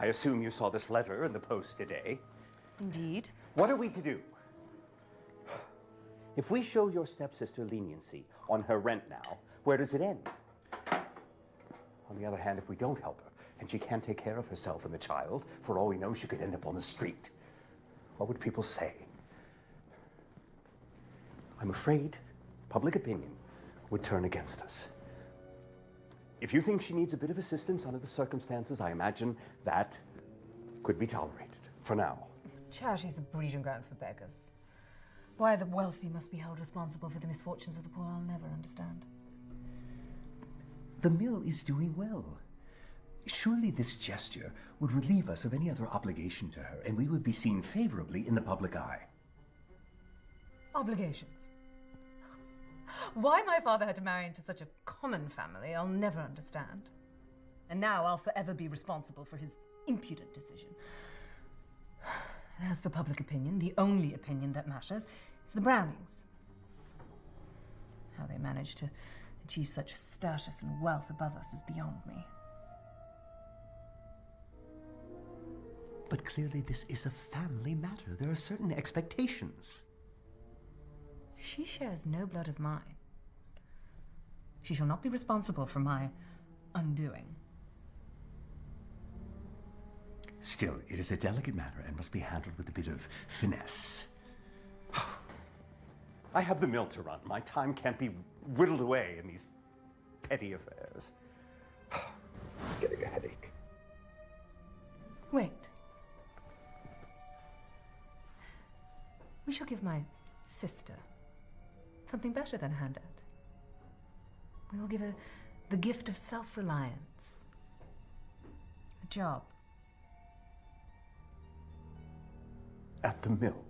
I assume you saw this letter in the post today. Indeed. What are we to do? If we show your stepsister leniency on her rent now, where does it end? On the other hand, if we don't help her, and she can't take care of herself and the child, for all we know, she could end up on the street. What would people say? I'm afraid public opinion would turn against us. If you think she needs a bit of assistance under the circumstances, I imagine that could be tolerated, for now. Charity's the breeding ground for beggars. Why the wealthy must be held responsible for the misfortunes of the poor, I'll never understand. The mill is doing well. Surely this gesture would relieve us of any other obligation to her, and we would be seen favorably in the public eye. Obligations? Why my father had to marry into such a common family, I'll never understand. And now I'll forever be responsible for his impudent decision. And as for public opinion, the only opinion that matters is the Brownings. How they managed to achieve such status and wealth above us is beyond me. But clearly this is a family matter. There are certain expectations. She shares no blood of mine. She shall not be responsible for my undoing. Still, it is a delicate matter and must be handled with a bit of finesse. I have the mill to run. My time can't be whittled away in these petty affairs. I'm getting a headache. Wait. We shall give my sister something better than a handout. We will give her the gift of self-reliance. A job. At the mill.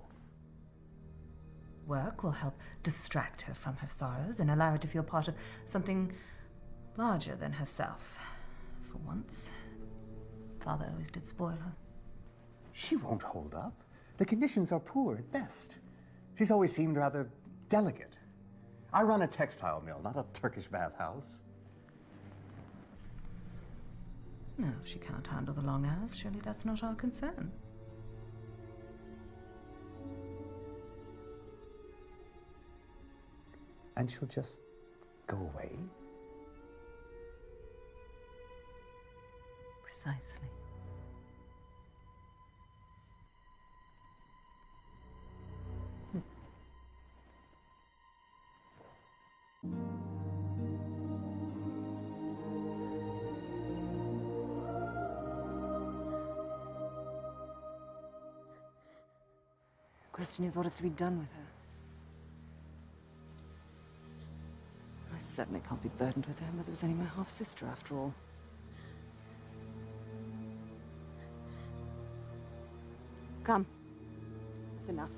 Work will help distract her from her sorrows and allow her to feel part of something larger than herself. For once, Father always did spoil her. She won't hold up. The conditions are poor at best. She's always seemed rather delicate. I run a textile mill, not a Turkish bathhouse. No, if she can't handle the long hours, surely that's not our concern. And she'll just go away? Precisely. The question is, what is to be done with her? I certainly can't be burdened with her. Mother was only my half-sister, after all. Come. It's enough.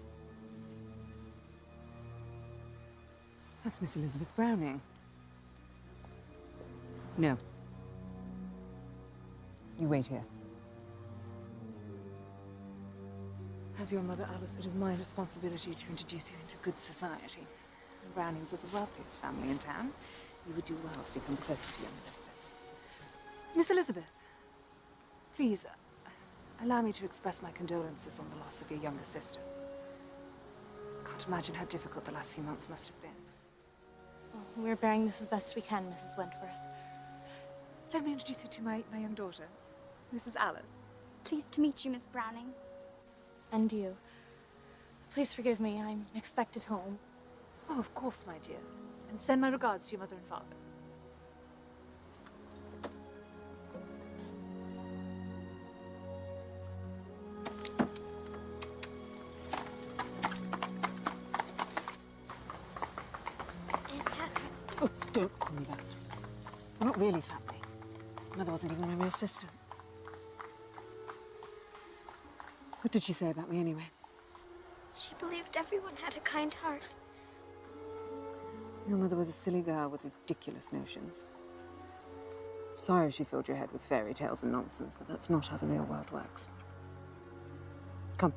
That's Miss Elizabeth Browning. No. You wait here. As your mother, Alice, it is my responsibility to introduce you into good society. The Brownings are the wealthiest family in town. You would do well to become close to young Elizabeth. Miss Elizabeth, please, allow me to express my condolences on the loss of your younger sister. Can't imagine how difficult the last few months must have been. Well, we're bearing this as best we can, Mrs. Wentworth. Let me introduce you to my young daughter, Mrs. Alice. Pleased to meet you, Miss Browning. And you. Please forgive me, I'm expected home. Oh, of course, my dear. And send my regards to your mother and father. Aunt Catherine. Oh, don't call me that. We're not really family. Mother wasn't even my real sister. What did she say about me, anyway? She believed everyone had a kind heart. Your mother was a silly girl with ridiculous notions. Sorry she filled your head with fairy tales and nonsense, but that's not how the real world works. Come.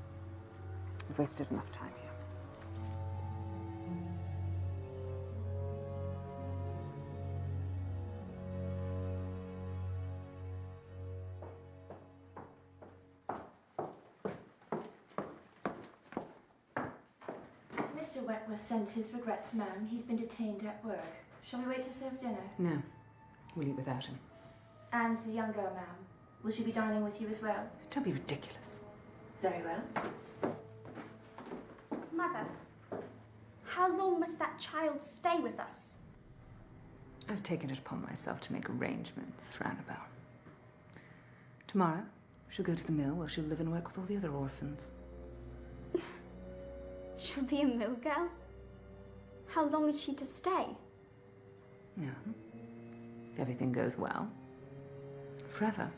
We've wasted enough time here. Mr. Wentworth sent his regrets, ma'am. He's been detained at work. Shall we wait to serve dinner? No, we'll eat without him. And the young girl, ma'am. Will she be dining with you as well? Don't be ridiculous. Very well. Mother, how long must that child stay with us? I've taken it upon myself to make arrangements for Annabelle. Tomorrow, she'll go to the mill where she'll live and work with all the other orphans. She'll be a mill girl? How long is she to stay? Yeah. If everything goes well. Forever.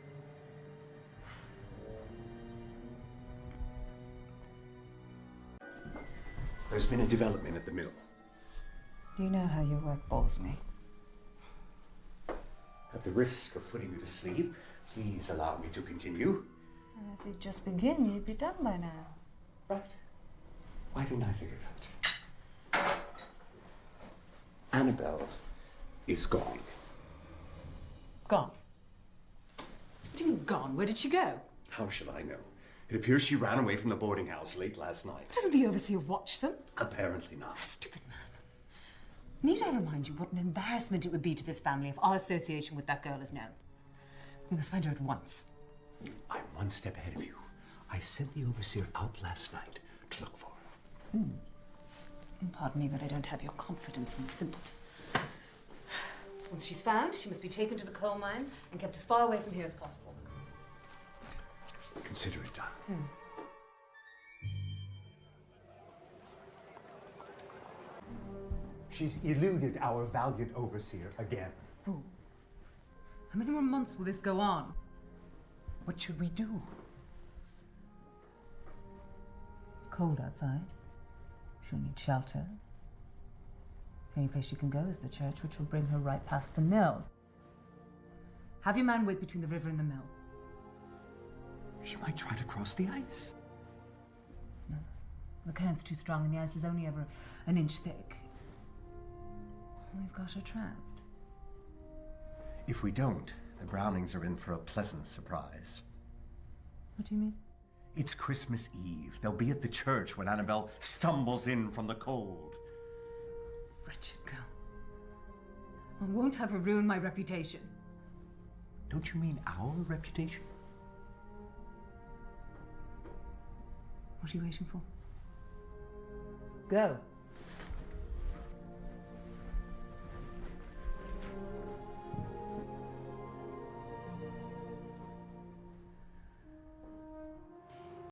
There's been a development at the mill. You know how your work bores me. At the risk of putting you to sleep, please allow me to continue. If you'd just begin, you'd be done by now. Right. Why didn't I figure it out? Annabelle is gone. Gone. What do you mean gone? Where did she go? How shall I know? It appears she ran away from the boarding house late last night. Doesn't the overseer watch them? Apparently not. Stupid man. Need I remind you what an embarrassment it would be to this family if our association with that girl is known? We must find her at once. I'm one step ahead of you. I sent the overseer out last night to look for her. Pardon me, but I don't have your confidence in the simpleton. Once she's found, she must be taken to the coal mines and kept as far away from here as possible. Consider it done. She's eluded our valiant overseer again. How many more months will this go on? What should we do? It's cold outside. She'll need shelter. The only place she can go is the church, which will bring her right past the mill. Have your man wait between the river and the mill. She might try to cross the ice. No. The current's too strong and the ice is only ever an inch thick. We've got her trapped. If we don't, the Brownings are in for a pleasant surprise. What do you mean? It's Christmas Eve. They'll be at the church when Annabelle stumbles in from the cold. Wretched girl. I won't have her ruin my reputation. Don't you mean our reputation? What are you waiting for? Go.